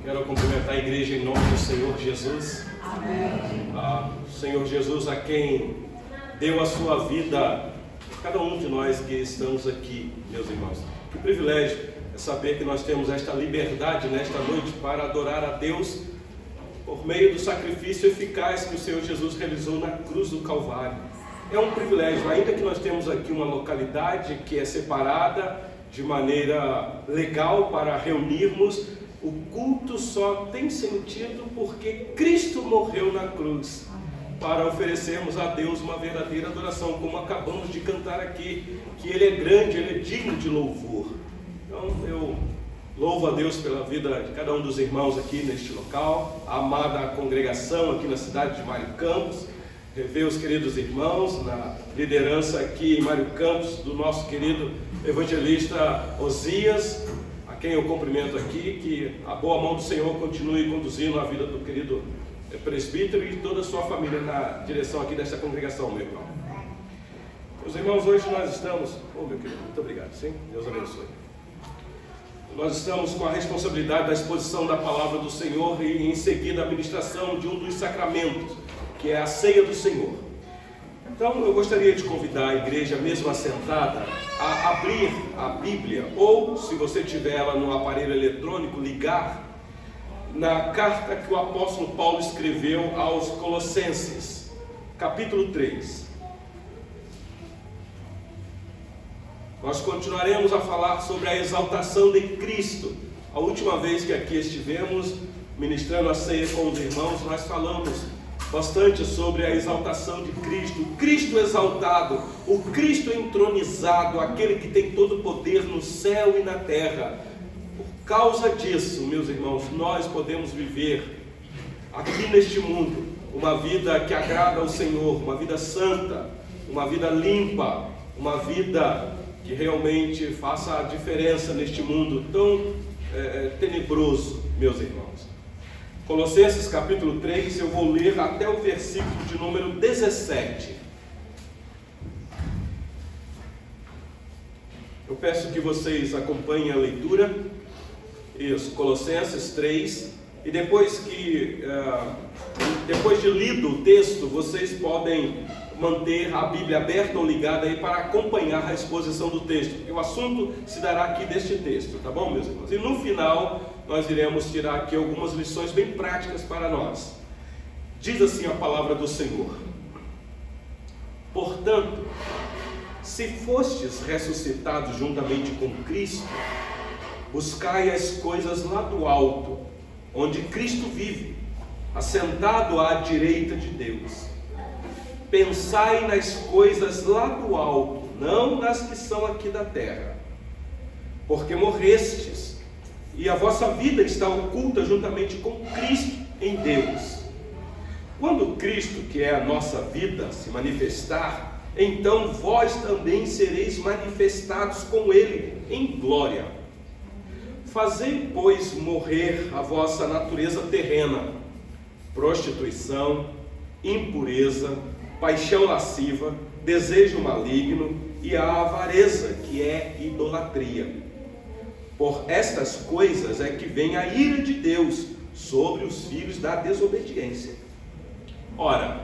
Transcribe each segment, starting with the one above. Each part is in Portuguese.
Quero cumprimentar a igreja em nome do Senhor Jesus. Amém. Senhor Jesus, a quem deu a sua vida, cada um de nós que estamos aqui, meus irmãos. Que privilégio é saber que nós temos esta liberdade nesta noite para adorar a Deus por meio do sacrifício eficaz que o Senhor Jesus realizou na cruz do Calvário. É um privilégio, ainda que nós temos aqui uma localidade que é separada de maneira legal para reunirmos, o culto só tem sentido porque Cristo morreu na cruz para oferecermos a Deus uma verdadeira adoração, como acabamos de cantar aqui, que Ele é grande, Ele é digno de louvor. Então eu louvo a Deus pela vida de cada um dos irmãos aqui neste local, a amada congregação aqui na cidade de Mário Campos, rever os queridos irmãos na liderança aqui em Mário Campos do nosso querido evangelista Osias, a quem eu cumprimento aqui, que a boa mão do Senhor continue conduzindo a vida do querido presbítero e toda a sua família na direção aqui desta congregação, meu irmão. Meus irmãos, hoje nós estamos... meu querido, muito obrigado, sim? Deus abençoe. Nós estamos com a responsabilidade da exposição da palavra do Senhor e em seguida a ministração de um dos sacramentos, que é a ceia do Senhor. Então eu gostaria de convidar a igreja, mesmo assentada, a abrir a Bíblia, ou se você tiver ela no aparelho eletrônico, ligar na carta que o apóstolo Paulo escreveu aos Colossenses, capítulo 3. Nós continuaremos a falar sobre a exaltação de Cristo. A última vez que aqui estivemos ministrando a ceia com os irmãos, nós falamos bastante sobre a exaltação de Cristo, o Cristo exaltado, o Cristo entronizado, aquele que tem todo o poder no céu e na terra. Por causa disso, meus irmãos, nós podemos viver aqui neste mundo uma vida que agrada ao Senhor, uma vida santa, uma vida limpa, uma vida que realmente faça a diferença neste mundo tão tenebroso, meus irmãos. Colossenses capítulo 3, eu vou ler até o versículo de número 17. Eu peço que vocês acompanhem a leitura. Isso, Colossenses 3. E depois de lido o texto, vocês podem manter a Bíblia aberta ou ligada aí para acompanhar a exposição do texto, porque o assunto se dará aqui deste texto, tá bom, meus irmãos? E no final, nós iremos tirar aqui algumas lições bem práticas para nós. Diz assim a palavra do Senhor: portanto, se fostes ressuscitados juntamente com Cristo, buscai as coisas lá do alto, onde Cristo vive, assentado à direita de Deus. Pensai nas coisas lá do alto, não nas que são aqui da terra, porque morrestes, e a vossa vida está oculta juntamente com Cristo em Deus. Quando Cristo, que é a nossa vida, se manifestar, então vós também sereis manifestados com Ele em glória. Fazei, pois, morrer a vossa natureza terrena, prostituição, impureza, paixão lasciva, desejo maligno e a avareza, que é idolatria. Por estas coisas é que vem a ira de Deus sobre os filhos da desobediência. Ora,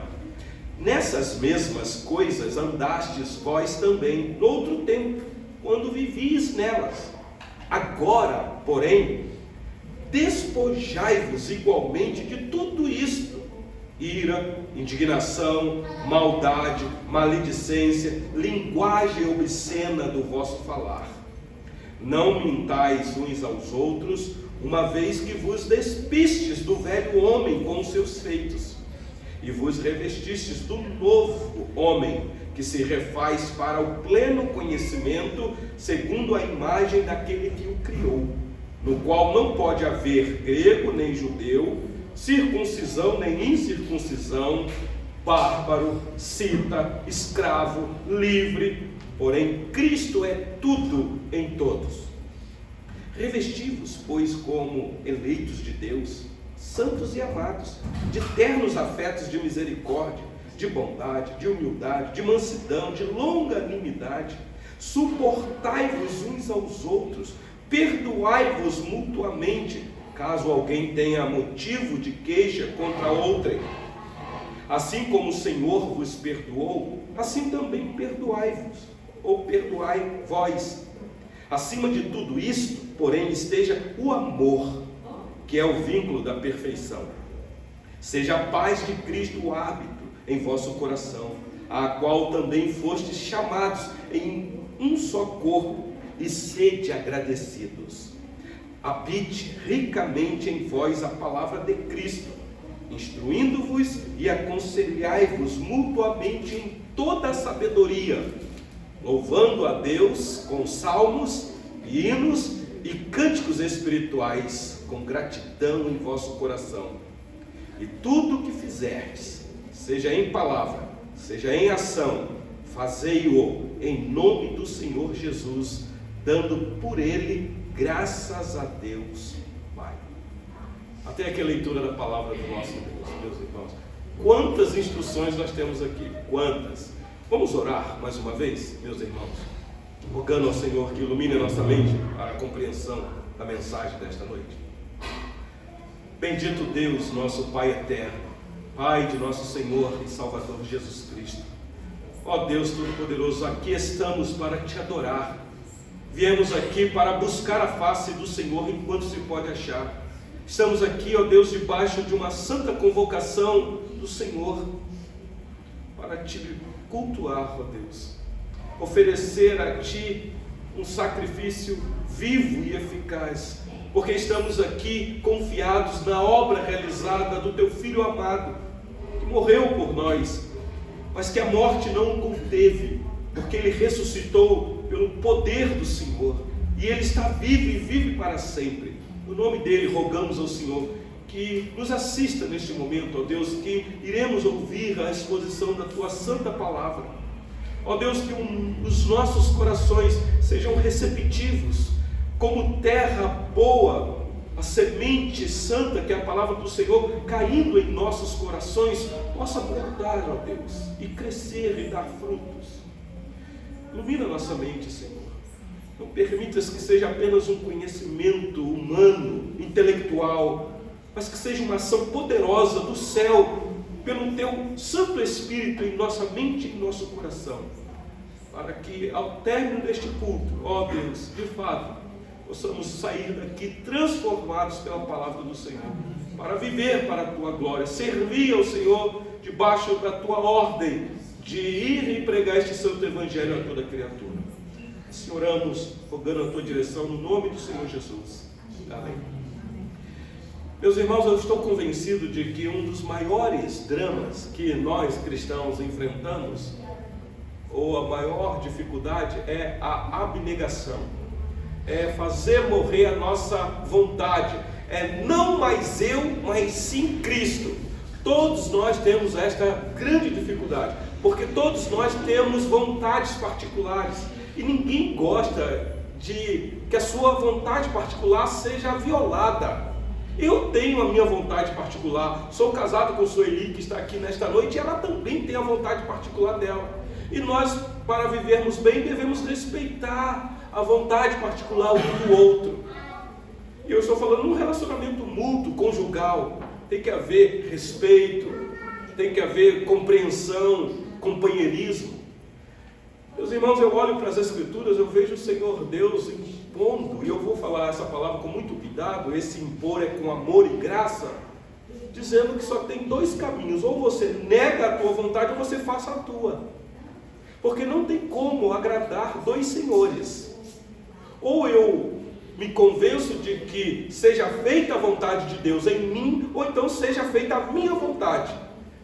nessas mesmas coisas andastes vós também noutro tempo, quando vivias nelas. Agora, porém, despojai-vos igualmente de tudo isto: ira, indignação, maldade, maledicência, linguagem obscena do vosso falar. Não mintais uns aos outros, uma vez que vos despistes do velho homem com os seus feitos, e vos revestistes do novo homem, que se refaz para o pleno conhecimento, segundo a imagem daquele que o criou, no qual não pode haver grego nem judeu, circuncisão nem incircuncisão, bárbaro, cita, escravo, livre, porém Cristo é tudo em todos. Revesti-vos, pois, como eleitos de Deus, santos e amados, de ternos afetos de misericórdia, de bondade, de humildade, de mansidão, de longanimidade. Suportai-vos uns aos outros, perdoai-vos mutuamente, caso alguém tenha motivo de queixa contra outrem. Assim como o Senhor vos perdoou, assim também perdoai-vos, ou perdoai vós. Acima de tudo isto, porém, esteja o amor, que é o vínculo da perfeição. Seja a paz de Cristo o árbitro em vosso coração, a qual também fostes chamados em um só corpo, e sede agradecidos. Habite ricamente em vós a palavra de Cristo, instruindo-vos e aconselhai-vos mutuamente em toda a sabedoria, louvando a Deus com salmos, hinos e cânticos espirituais, com gratidão em vosso coração. E tudo o que fizerdes, seja em palavra, seja em ação, fazei-o em nome do Senhor Jesus, dando por ele graças a Deus Pai. Até aqui a leitura da palavra do nosso Deus, meus irmãos. Quantas instruções nós temos aqui, quantas! Vamos orar mais uma vez, meus irmãos, rogando ao Senhor que ilumine a nossa mente para a compreensão da mensagem desta noite. Bendito Deus, nosso Pai eterno, Pai de nosso Senhor e Salvador Jesus Cristo. Ó Deus Todo-Poderoso, aqui estamos para te adorar. Viemos aqui para buscar a face do Senhor enquanto se pode achar. Estamos aqui, ó Deus, debaixo de uma santa convocação do Senhor, para te cultuar, ó Deus. Oferecer a Ti um sacrifício vivo e eficaz, porque estamos aqui confiados na obra realizada do Teu Filho amado, que morreu por nós, mas que a morte não o conteve, porque Ele ressuscitou pelo poder do Senhor, e Ele está vivo e vive para sempre. No nome dEle rogamos ao Senhor que nos assista neste momento, ó Deus, que iremos ouvir a exposição da Tua santa palavra. Ó Deus, que os nossos corações sejam receptivos, como terra boa, a semente santa que é a palavra do Senhor, caindo em nossos corações, possa brotar, ó Deus, e crescer e dar frutos. Ilumina nossa mente, Senhor. Não permitas que seja apenas um conhecimento humano, intelectual, mas que seja uma ação poderosa do céu, pelo Teu Santo Espírito em nossa mente e em nosso coração, para que ao término deste culto, ó Deus, de fato, possamos sair daqui transformados pela palavra do Senhor, para viver para a Tua glória, servir ao Senhor debaixo da Tua ordem, de ir e pregar este santo evangelho a toda criatura. Assim oramos, rogando a Tua direção, no nome do Senhor Jesus. Amém. Meus irmãos, eu estou convencido de que um dos maiores dramas que nós cristãos enfrentamos, ou a maior dificuldade, é a abnegação. É fazer morrer a nossa vontade. É não mais eu, mas sim Cristo. Todos nós temos esta grande dificuldade, porque todos nós temos vontades particulares, e ninguém gosta de que a sua vontade particular seja violada. Eu tenho a minha vontade particular, sou casado com Sueli, que está aqui nesta noite, e ela também tem a vontade particular dela. E nós, para vivermos bem, devemos respeitar a vontade particular um do outro. E eu estou falando num relacionamento mútuo, conjugal. Tem que haver respeito, tem que haver compreensão, companheirismo. Meus irmãos, eu olho para as Escrituras, eu vejo o Senhor Deus impondo, e eu vou falar essa palavra com muito cuidado, esse impor é com amor e graça, dizendo que só tem dois caminhos: ou você nega a tua vontade, ou você faça a tua. Porque não tem como agradar dois senhores. Ou eu me convenço de que seja feita a vontade de Deus em mim, ou então seja feita a minha vontade.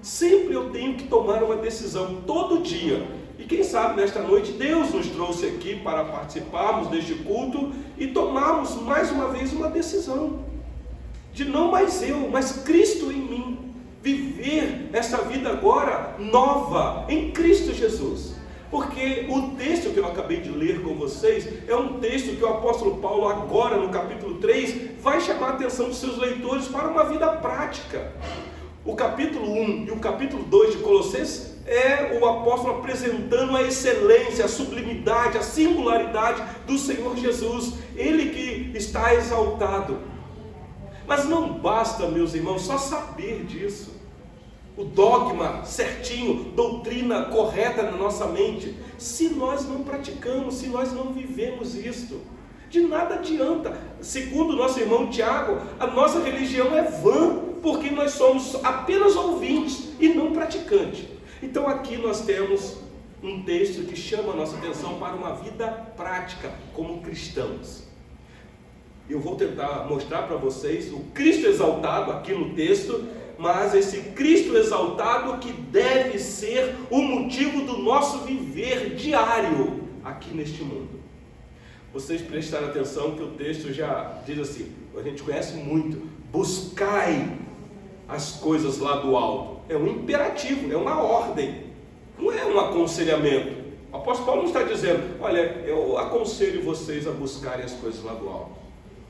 Sempre eu tenho que tomar uma decisão, todo dia. E quem sabe nesta noite Deus nos trouxe aqui para participarmos deste culto e tomarmos mais uma vez uma decisão de não mais eu, mas Cristo em mim. Viver esta vida agora nova em Cristo Jesus. Porque o texto que eu acabei de ler com vocês é um texto que o apóstolo Paulo, agora no capítulo 3, vai chamar a atenção dos seus leitores para uma vida prática. O capítulo 1 e o capítulo 2 de Colossenses é o apóstolo apresentando a excelência, a sublimidade, a singularidade do Senhor Jesus. Ele que está exaltado. Mas não basta, meus irmãos, só saber disso. O dogma certinho, doutrina correta na nossa mente, se nós não praticamos, se nós não vivemos isto, de nada adianta. Segundo o nosso irmão Tiago, a nossa religião é vã, porque nós somos apenas ouvintes e não praticantes. Então aqui nós temos um texto que chama a nossa atenção para uma vida prática como cristãos. Eu vou tentar mostrar para vocês o Cristo exaltado aqui no texto, mas esse Cristo exaltado que deve ser o motivo do nosso viver diário aqui neste mundo. Vocês prestaram atenção que o texto já diz assim, a gente conhece muito, buscai as coisas lá do alto. É um imperativo, é uma ordem, não é um aconselhamento. O apóstolo Paulo não está dizendo, olha, eu aconselho vocês a buscarem as coisas lá do alto.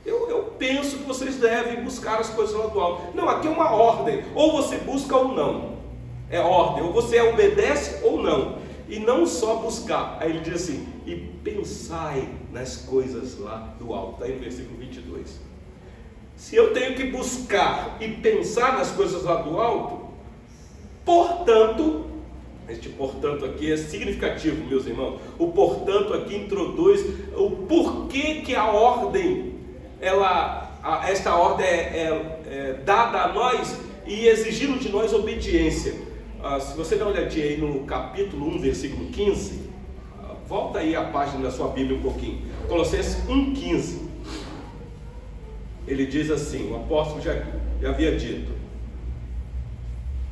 Eu penso que vocês devem buscar as coisas lá do alto. Não, aqui é uma ordem, ou você busca ou não. É ordem, ou você obedece ou não. E não só buscar, aí ele diz assim, e pensai nas coisas lá do alto. Está aí no versículo 22. Se eu tenho que buscar e pensar nas coisas lá do alto, portanto, este portanto aqui é significativo, meus irmãos. O portanto aqui introduz o porquê que a ordem, esta ordem é dada a nós e exigindo de nós obediência. Se você dá uma olhadinha aí no capítulo 1, versículo 15, volta aí a página da sua Bíblia um pouquinho. Colossenses 1,15. Ele diz assim, o apóstolo já havia dito,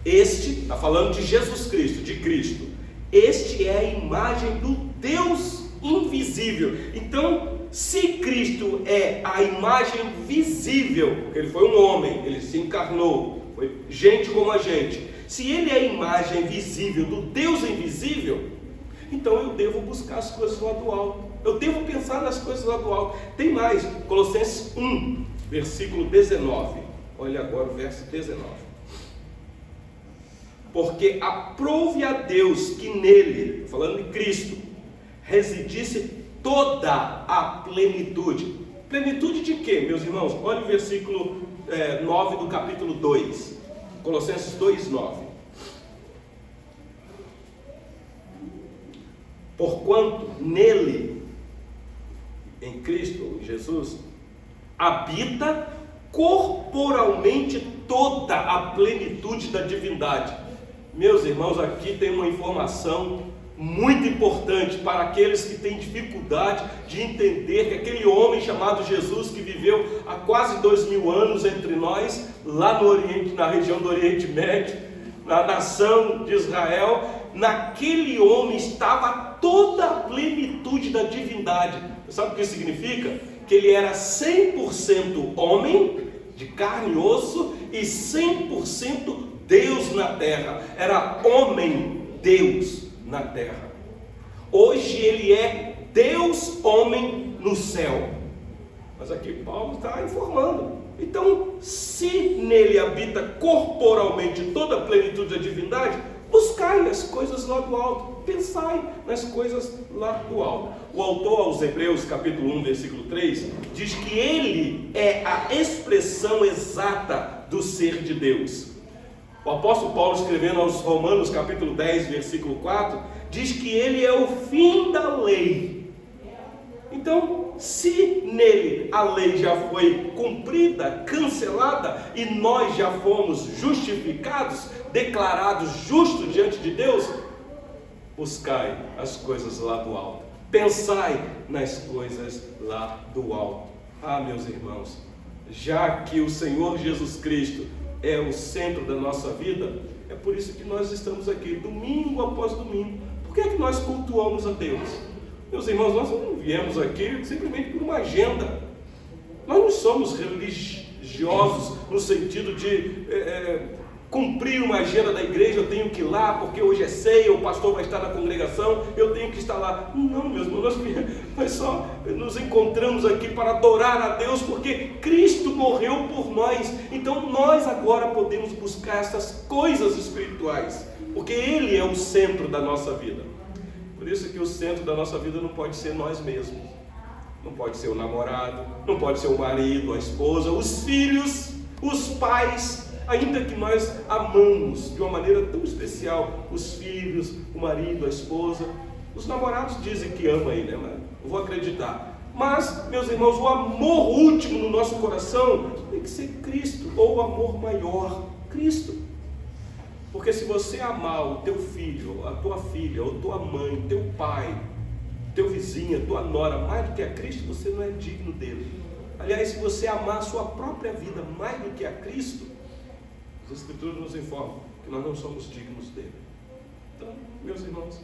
este, está falando de Jesus Cristo, de Cristo, este é a imagem do Deus invisível. Então, se Cristo é a imagem visível, porque ele foi um homem, ele se encarnou, foi gente como a gente, se ele é a imagem visível do Deus invisível, então eu devo buscar as coisas lá do alto, eu devo pensar nas coisas lá do alto. Tem mais, Colossenses 1, versículo 19, olha agora o verso 19. Porque aprove a Deus que nele, falando de Cristo, residisse toda a plenitude. Plenitude de quê, meus irmãos? Olha o versículo 9 do capítulo 2, Colossenses 2:9. Porquanto nele, em Cristo, em Jesus, habita corporalmente toda a plenitude da divindade. Meus irmãos, aqui tem uma informação muito importante para aqueles que têm dificuldade de entender que aquele homem chamado Jesus, que viveu há quase 2000 anos entre nós, lá no Oriente, na região do Oriente Médio, na nação de Israel, naquele homem estava toda a plenitude da divindade. Sabe o que isso significa? Que ele era 100% homem, de carne e osso, e 100% Deus na terra. Era homem, Deus na terra. Hoje ele é Deus, homem no céu. Mas aqui Paulo está informando. Então, se nele habita corporalmente toda a plenitude da divindade, buscai as coisas lá do alto, pensai nas coisas lá do alto. O autor aos Hebreus, capítulo 1, versículo 3, diz que ele é a expressão exata do ser de Deus. O apóstolo Paulo, escrevendo aos Romanos, capítulo 10, versículo 4, diz que ele é o fim da lei. Então, se nele a lei já foi cumprida, cancelada, e nós já fomos justificados, declarados justos diante de Deus, buscai as coisas lá do alto, pensai nas coisas lá do alto. Ah, meus irmãos, já que o Senhor Jesus Cristo é o centro da nossa vida, é por isso que nós estamos aqui, domingo após domingo. Por que é que nós cultuamos a Deus? Meus irmãos, nós não viemos aqui simplesmente por uma agenda. Nós não somos religiosos no sentido de cumprir uma agenda da igreja. Eu tenho que ir lá porque hoje é ceia, o pastor vai estar na congregação, eu tenho que estar lá. Não, meus irmãos, nós só nos encontramos aqui para adorar a Deus porque Cristo morreu por nós. Então nós agora podemos buscar essas coisas espirituais, porque Ele é o centro da nossa vida. Por isso que o centro da nossa vida não pode ser nós mesmos, não pode ser o namorado, não pode ser o marido, a esposa, os filhos. Os pais, ainda que nós amamos de uma maneira tão especial os filhos, o marido, a esposa, os namorados dizem que amam aí, né? Mas eu vou acreditar. Mas, meus irmãos, o amor último no nosso coração tem que ser Cristo, ou o amor maior, Cristo. Porque se você amar o teu filho, a tua filha, ou tua mãe, teu pai, teu vizinho, tua nora, mais do que a Cristo, você não é digno dele. Aliás, se você amar a sua própria vida mais do que a Cristo, as Escrituras nos informam que nós não somos dignos dele. Então, meus irmãos,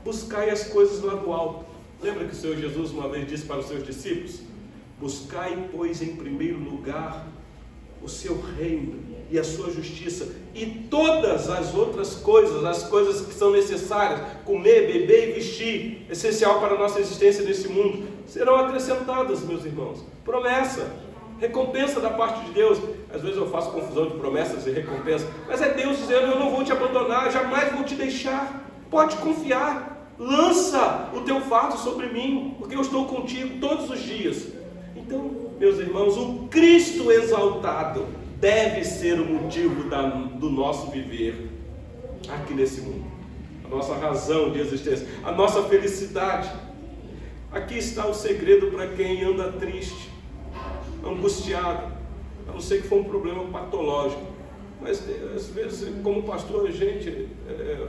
buscai as coisas lá do alto. Lembra que o Senhor Jesus uma vez disse para os seus discípulos: buscai, pois, em primeiro lugar o seu reino e a sua justiça, e todas as outras coisas, as coisas que são necessárias, comer, beber e vestir, essencial para a nossa existência nesse mundo, serão acrescentadas, meus irmãos. Promessa, recompensa da parte de Deus. Às vezes eu faço confusão de promessas e recompensa, mas é Deus dizendo: eu não vou te abandonar, jamais vou te deixar, pode confiar, lança o teu fardo sobre mim, porque eu estou contigo todos os dias. Então, meus irmãos, o Cristo exaltado deve ser o motivo do nosso viver aqui nesse mundo, a nossa razão de existência, a nossa felicidade. Aqui está o segredo para quem anda triste, angustiado, a não ser que for um problema patológico. Mas às vezes, como pastor, a gente,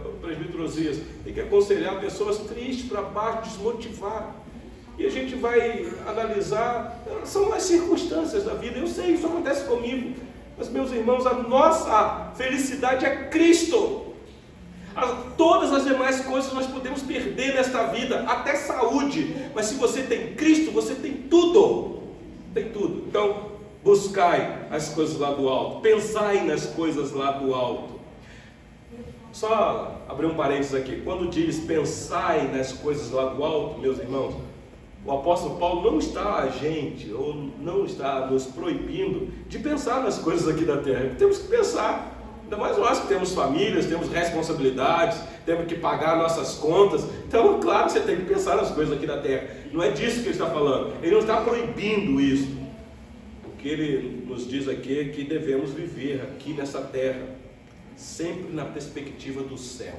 o presbítero Osias, tem que aconselhar pessoas tristes para baixo, desmotivar. E a gente vai analisar, são as circunstâncias da vida. Eu sei, isso acontece comigo. Mas, meus irmãos, a nossa felicidade é Cristo. Todas as demais coisas nós podemos perder nesta vida, até saúde. Mas se você tem Cristo, você tem tudo. Tem tudo. Então, buscai as coisas lá do alto. Pensai nas coisas lá do alto. Só abrir um parênteses aqui. Quando diz pensai nas coisas lá do alto, meus irmãos, o apóstolo Paulo não está a gente, ou não está nos proibindo de pensar nas coisas aqui da terra. Temos que pensar. Ainda mais nós que temos famílias, temos responsabilidades, temos que pagar nossas contas. Então, claro, você tem que pensar nas coisas aqui da terra. Não é disso que ele está falando. Ele não está proibindo isso. O que ele nos diz aqui é que devemos viver aqui nessa terra, sempre na perspectiva do céu.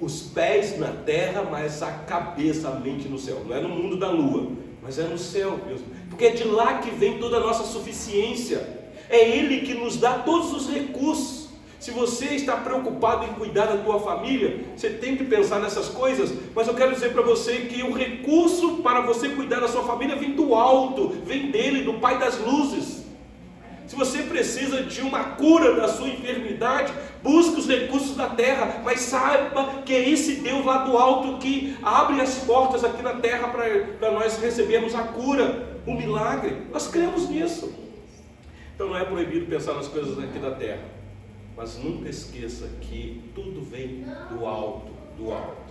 Os pés na terra, mas a cabeça, a mente no céu. Não é no mundo da lua, mas é no céu mesmo. Porque é de lá que vem toda a nossa suficiência. É Ele que nos dá todos os recursos. Se você está preocupado em cuidar da tua família, você tem que pensar nessas coisas. Mas eu quero dizer para você que o recurso para você cuidar da sua família vem do alto, vem dele, do Pai das luzes. Se você precisa de uma cura da sua enfermidade, busque os recursos da terra, mas saiba que é esse Deus lá do alto que abre as portas aqui na terra para nós recebermos a cura, o milagre. Nós cremos nisso. Então não é proibido pensar nas coisas aqui da terra, mas nunca esqueça que tudo vem do alto, do alto.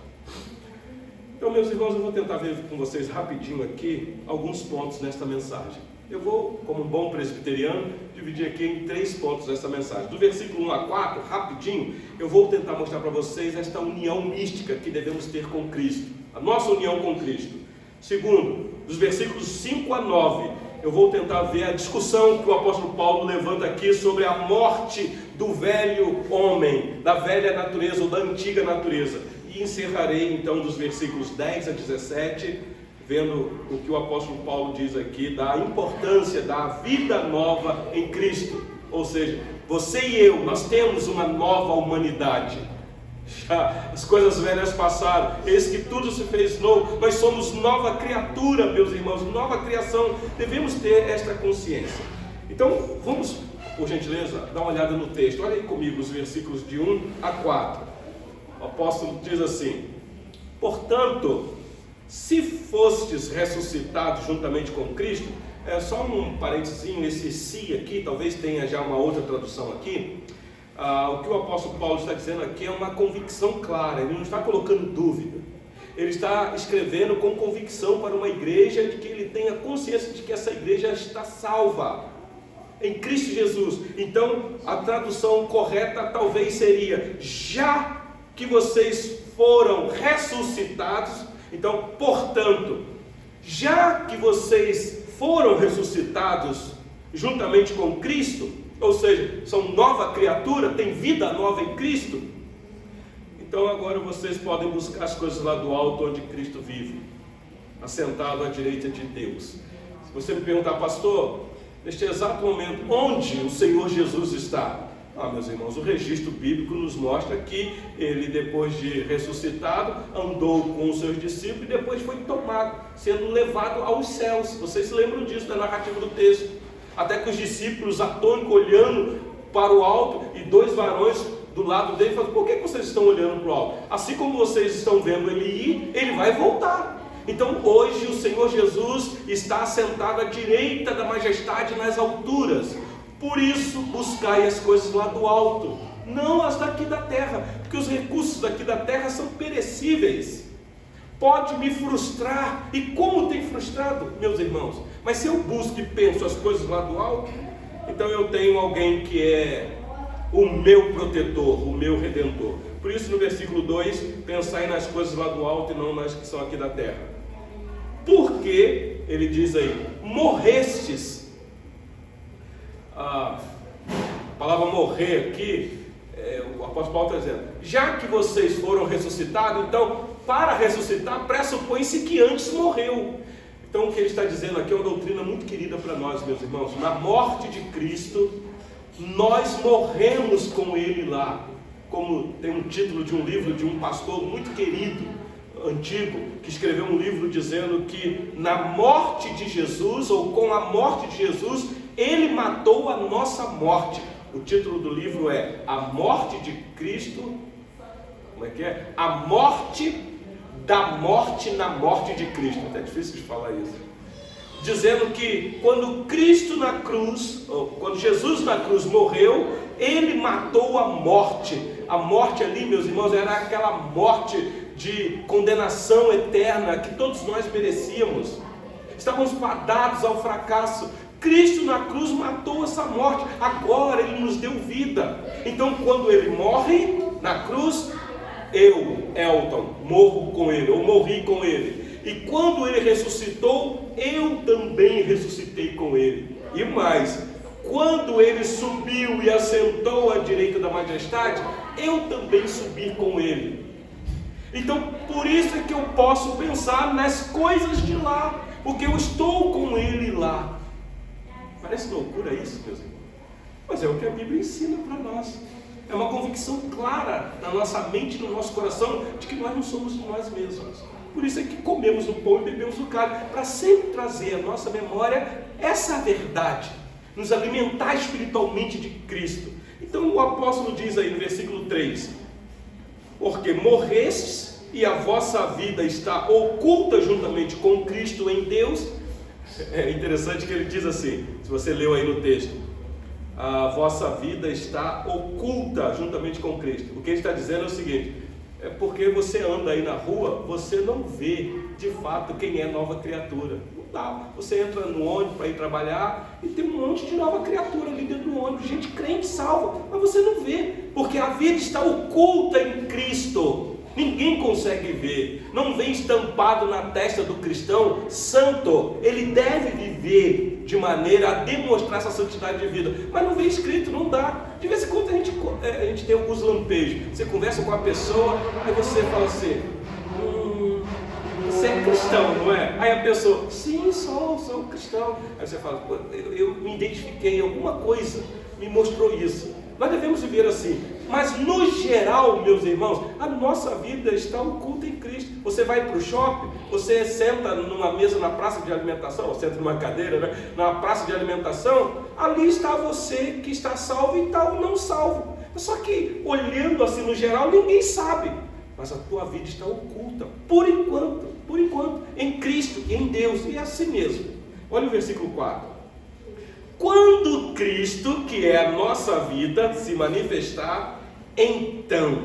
Então, meus irmãos, eu vou tentar ver com vocês rapidinho aqui alguns pontos nesta mensagem. Eu vou, como um bom presbiteriano, dividir aqui em 3 pontos essa mensagem. Do versículo 1 a 4, rapidinho, eu vou tentar mostrar para vocês esta união mística que devemos ter com Cristo, a nossa união com Cristo. Segundo, dos versículos 5 a 9, eu vou tentar ver a discussão que o apóstolo Paulo levanta aqui sobre a morte do velho homem, da velha natureza ou da antiga natureza. E encerrarei então dos versículos 10 a 17, vendo o que o apóstolo Paulo diz aqui da importância da vida nova em Cristo. Ou seja, você e eu, nós temos uma nova humanidade. Já as coisas velhas passaram, eis que tudo se fez novo. Nós somos nova criatura, meus irmãos, nova criação. Devemos ter esta consciência. Então, vamos, por gentileza, dar uma olhada no texto. Olha aí comigo os versículos de 1 a 4. O apóstolo diz assim: portanto, se fostes ressuscitados juntamente com Cristo, só um parênteses, esse "se" aqui, talvez tenha já uma outra tradução aqui. O que o apóstolo Paulo está dizendo aqui é uma convicção clara, ele não está colocando dúvida. Ele está escrevendo com convicção para uma igreja de que ele tenha consciência de que essa igreja está salva em Cristo Jesus. Então, a tradução correta talvez seria: já que vocês foram ressuscitados, então, portanto, já que vocês foram ressuscitados juntamente com Cristo, ou seja, são nova criatura, tem vida nova em Cristo, então agora vocês podem buscar as coisas lá do alto onde Cristo vive, assentado à direita de Deus. Se você me perguntar, pastor, neste exato momento, onde o Senhor Jesus está? Meus irmãos, o registro bíblico nos mostra que ele, depois de ressuscitado, andou com os seus discípulos e depois foi tomado, sendo levado aos céus. Vocês se lembram disso da narrativa do texto? Até que os discípulos, atônicos, olhando para o alto, e dois varões do lado dele falam: por que vocês estão olhando para o alto? Assim como vocês estão vendo ele ir, ele vai voltar. Então hoje o Senhor Jesus está assentado à direita da majestade nas alturas. Por isso buscai as coisas lá do alto, não as daqui da terra, porque os recursos daqui da terra são perecíveis. Pode me frustrar, e como tem frustrado, meus irmãos? Mas se eu busco e penso as coisas lá do alto, então eu tenho alguém que é o meu protetor, o meu redentor. Por isso no versículo 2, pensai nas coisas lá do alto e não nas que são aqui da terra. Porque, ele diz aí, morrestes. A palavra morrer aqui, o apóstolo Paulo está dizendo, já que vocês foram ressuscitados, então, para ressuscitar, pressupõe-se que antes morreu. Então, o que ele está dizendo aqui é uma doutrina muito querida para nós, meus irmãos. Na morte de Cristo, nós morremos com ele lá. Como tem um título de um livro de um pastor muito querido, antigo, que escreveu um livro dizendo que na morte de Jesus, ou com a morte de Jesus, ele matou a nossa morte. O título do livro é A Morte de Cristo. Como é que é? A morte da morte na morte de Cristo. É difícil de falar isso. Dizendo que quando Cristo na cruz, ou quando Jesus na cruz morreu, ele matou a morte. A morte ali, meus irmãos, era aquela morte de condenação eterna que todos nós merecíamos. Estávamos fadados ao fracasso. Cristo na cruz matou essa morte, agora ele nos deu vida. Então quando ele morre na cruz, eu, Elton, morro com ele, eu morri com ele. E quando ele ressuscitou, eu também ressuscitei com ele. E mais, quando ele subiu e assentou à direita da majestade, eu também subi com ele. Então por isso é que eu posso pensar nas coisas de lá, porque eu estou com ele lá. Parece loucura isso, meus irmãos, mas é o que a Bíblia ensina para nós. É uma convicção clara na nossa mente e no nosso coração de que nós não somos de nós mesmos. Por isso é que comemos o pão e bebemos o cálice, para sempre trazer à nossa memória essa verdade, nos alimentar espiritualmente de Cristo. Então o apóstolo diz aí no versículo 3: porque morrestes e a vossa vida está oculta juntamente com Cristo em Deus. É interessante que ele diz assim, se você leu aí no texto, a vossa vida está oculta juntamente com Cristo. O que ele está dizendo é o seguinte: é porque você anda aí na rua, você não vê de fato quem é nova criatura. Não dá. Você entra no ônibus para ir trabalhar e tem um monte de nova criatura ali dentro do ônibus, gente crente salva, mas você não vê, porque a vida está oculta em Cristo. Ninguém consegue ver, não vem estampado na testa do cristão santo. Ele deve viver de maneira a demonstrar essa santidade de vida, mas não vem escrito, não dá. De vez em quando a gente tem alguns lampejos. Você conversa com a pessoa, aí você fala assim: você é cristão, não é? Aí a pessoa: sim, sou cristão. Aí você fala: eu me identifiquei, alguma coisa me mostrou isso. Nós devemos viver assim, mas no geral, meus irmãos, a nossa vida está oculta em Cristo. Você vai para o shopping, você senta numa mesa na praça de alimentação, ou senta numa cadeira, né, na praça de alimentação, ali está você que está salvo e está não salvo. Só que olhando assim no geral, ninguém sabe, mas a tua vida está oculta, por enquanto, em Cristo e em Deus, e é assim mesmo. Olha o versículo 4. Quando Cristo, que é a nossa vida, se manifestar, então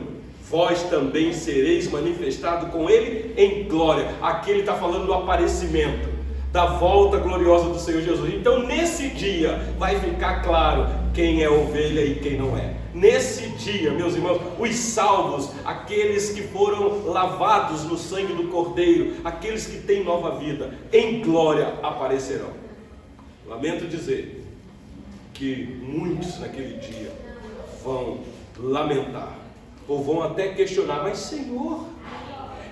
vós também sereis manifestados com Ele em glória. Aqui ele está falando do aparecimento, da volta gloriosa do Senhor Jesus. Então nesse dia vai ficar claro quem é ovelha e quem não é. Nesse dia, meus irmãos, os salvos, aqueles que foram lavados no sangue do Cordeiro, aqueles que têm nova vida, em glória aparecerão. Lamento dizer que muitos naquele dia vão lamentar, ou vão até questionar: mas Senhor,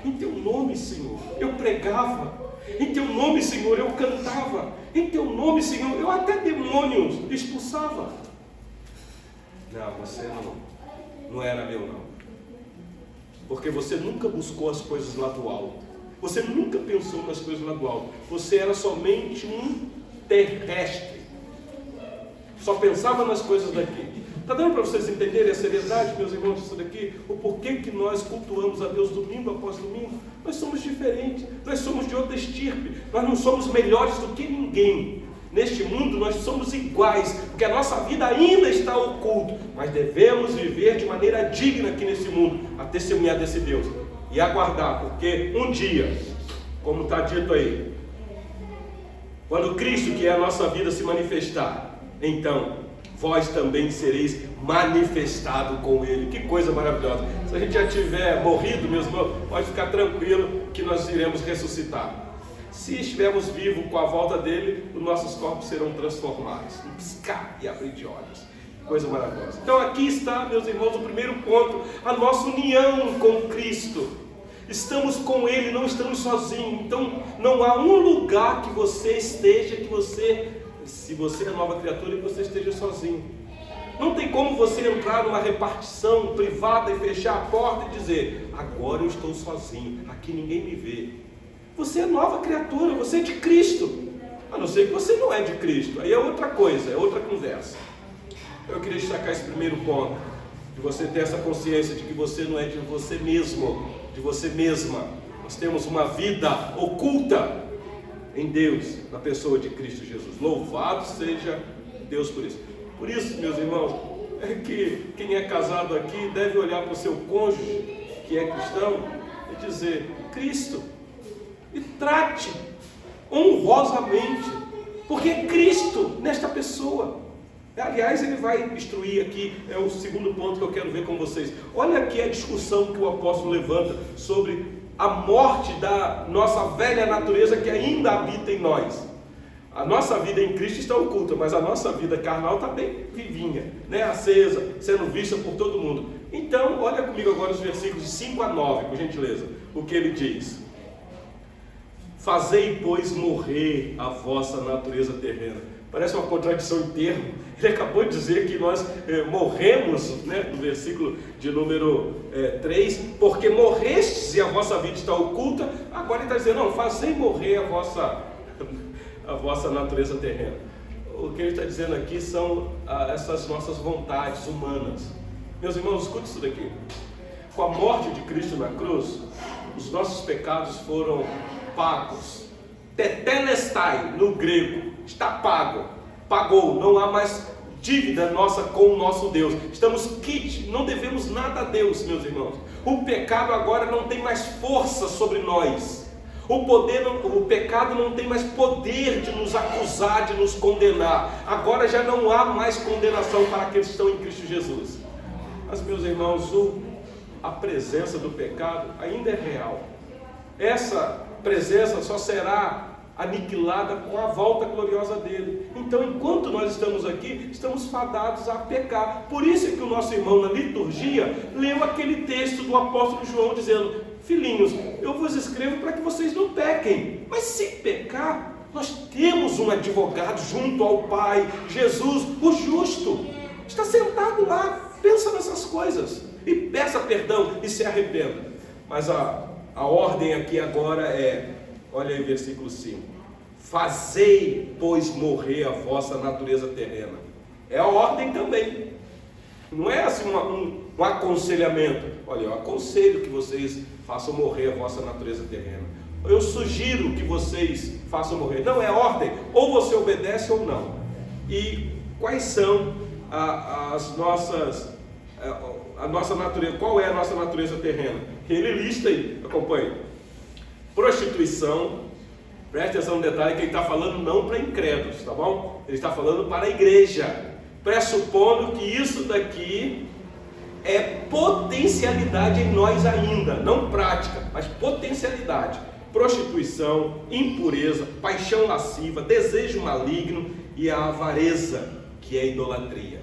em teu nome, Senhor, eu pregava, em teu nome, Senhor, eu cantava, em teu nome, Senhor, eu até demônios expulsava. Não, você não era meu não, porque você nunca buscou as coisas lá do alto, você nunca pensou nas coisas lá do alto, você era somente um terrestre, só pensava nas coisas daqui. Está dando para vocês entenderem a seriedade, meus irmãos, disso daqui? O porquê que nós cultuamos a Deus domingo após domingo? Nós somos diferentes, nós somos de outra estirpe, nós não somos melhores do que ninguém. Neste mundo nós somos iguais, porque a nossa vida ainda está oculta, mas devemos viver de maneira digna aqui nesse mundo, a testemunhar desse Deus e aguardar, porque um dia, como está dito aí, quando Cristo, que é a nossa vida, se manifestar, então vós também sereis manifestado com Ele. Que coisa maravilhosa! Se a gente já tiver morrido, meus irmãos, pode ficar tranquilo que nós iremos ressuscitar. Se estivermos vivos com a volta dele, os nossos corpos serão transformados, um piscar e abrir de olhos. Coisa maravilhosa. Então aqui está, meus irmãos, o primeiro ponto: a nossa união com Cristo. Estamos com Ele, não estamos sozinhos. Então não há um lugar que você esteja, se você é nova criatura, que você esteja sozinho. Não tem como você entrar numa repartição privada e fechar a porta e dizer: agora eu estou sozinho, aqui ninguém me vê. Você é nova criatura, você é de Cristo. A não ser que você não é de Cristo, aí é outra coisa, é outra conversa. Eu queria destacar esse primeiro ponto, de você ter essa consciência de que você não é de você mesmo, de você mesma. Nós temos uma vida oculta em Deus, na pessoa de Cristo Jesus. Louvado seja Deus por isso. Por isso, meus irmãos, é que quem é casado aqui deve olhar para o seu cônjuge, que é cristão, e dizer: Cristo, e trate honrosamente, porque é Cristo nesta pessoa. Aliás, ele vai instruir aqui, é o segundo ponto que eu quero ver com vocês. Olha aqui a discussão que o apóstolo levanta sobre a morte da nossa velha natureza que ainda habita em nós. A nossa vida em Cristo está oculta, mas a nossa vida carnal está bem vivinha, né? Acesa, sendo vista por todo mundo. Então, olha comigo agora os versículos de 5 a 9, por gentileza, o que ele diz: fazei, pois, morrer a vossa natureza terrena. Parece uma contradição em termo. Ele acabou de dizer que nós morremos, né, no versículo de número 3, porque morrestes e a vossa vida está oculta. Agora ele está dizendo: não, fazei morrer a vossa natureza terrena. O que ele está dizendo aqui são essas nossas vontades humanas. Meus irmãos, escute isso daqui. Com a morte de Cristo na cruz, os nossos pecados foram pagos. Tetelestai, no grego, está pago, pagou, não há mais dívida nossa com o nosso Deus. Estamos quites, não devemos nada a Deus, meus irmãos. O pecado agora não tem mais força sobre nós. O pecado não tem mais poder de nos acusar, de nos condenar. Agora já não há mais condenação para aqueles que estão em Cristo Jesus. Mas, meus irmãos, a presença do pecado ainda é real. Essa presença só será aniquilada com a volta gloriosa dele. Então, enquanto nós estamos aqui, estamos fadados a pecar. Por isso é que o nosso irmão na liturgia leu aquele texto do apóstolo João dizendo: filhinhos, eu vos escrevo para que vocês não pequem. Mas se pecar, nós temos um advogado junto ao Pai, Jesus, o justo. Está sentado lá. Pensa nessas coisas e peça perdão e se arrependa. Mas a ordem aqui agora é, olha aí o versículo 5: fazei, pois, morrer a vossa natureza terrena. É a ordem também. Não é assim um aconselhamento. Olha, eu aconselho que vocês façam morrer a vossa natureza terrena. Eu sugiro que vocês façam morrer. Não, é ordem. Ou você obedece ou não. E quais são a nossa natureza? Qual é a nossa natureza terrena? Ele lista aí, acompanhe. Prostituição. Preste atenção no detalhe que ele está falando não para incrédulos, tá bom? Ele está falando para a igreja, pressupondo que isso daqui é potencialidade em nós ainda, não prática, mas potencialidade. prostituição, impureza, paixão lasciva, desejo maligno e a avareza, que é a idolatria.